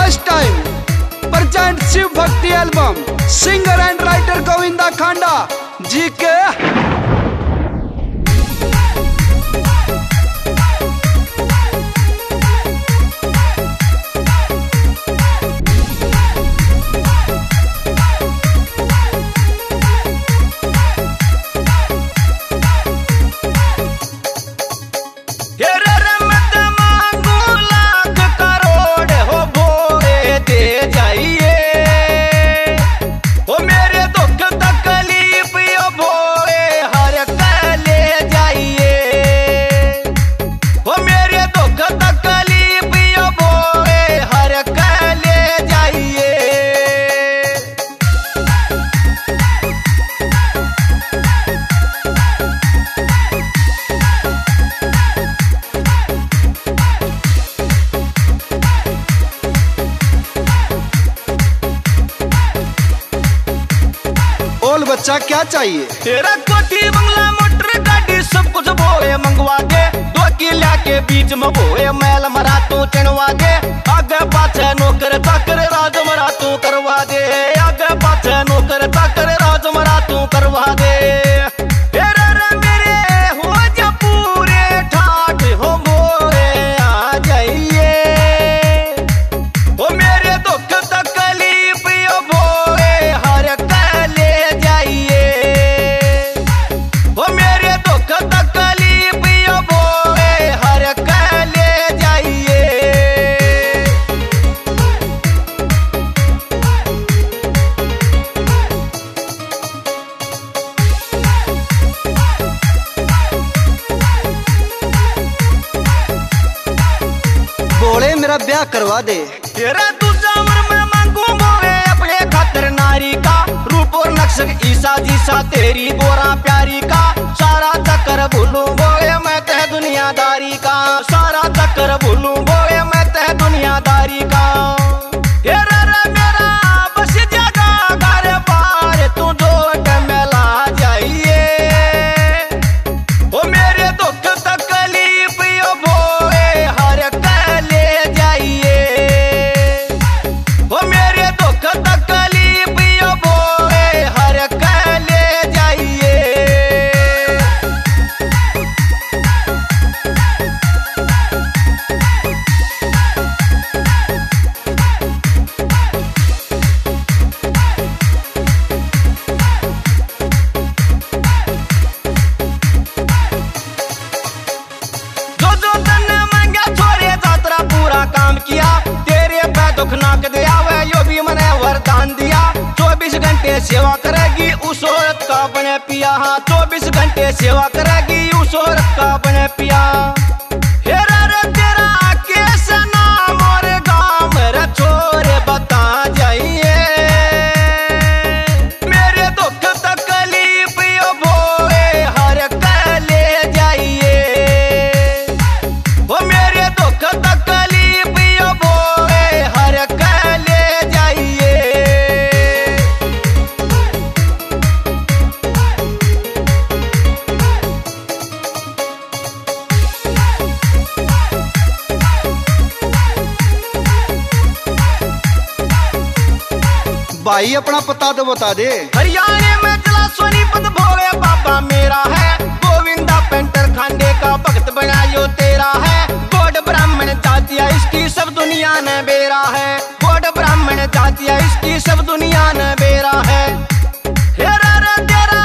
First time present Shiv Bhakti album singer and writer Govinda Khanda ji के बच्चा क्या चाहिए तेरा कोठी बंगला मोटर गाड़ी सब कुछ बोए मंगवा दे। 2 किला के बीच में बोए मैल मरा तू चढ़वा दे। आगे पाछे नौकर चाकर राज मरा तू करवा दे। आगे पाछे नौकर चाकर राज मरा तू करवा दे। बोले मेरा ब्याह करवा दे। तेरा दूसरा उम्र में मांगू बोले अपने खातिर नारी का रूप और नक्शक ईसा जीसा तेरी गोरा प्यारी का सारा चक्कर भूलू बोले मैं तह दुनियादारी का। सारा चक्कर भूलू बोले मैं तह दुनियादारी का। सेवा करेगी उस औरत का बने पिया। हाँ 24 घंटे सेवा करेगी उस औरत का बने पिया। हेरा रे तेरा केस नाम और गाँव रे छोरे बता जाइए। मेरे दुख तकलीफ यो बोए हर ले जाइए। वो मेरे दुख तकलीफ यो बोए हर ले जाइए। भाई अपना पता तो बता दे। हरियाणा में चला सोनीपत भोले बाबा मेरा है। गोविंदा पेंटर खांडे का भक्त बनायो तेरा है। गोड ब्राह्मण जातिया इसकी सब दुनिया ने बेरा है। गोड ब्राह्मण जातिया इसकी सब दुनिया ने बेरा है। हेरा रे तेरा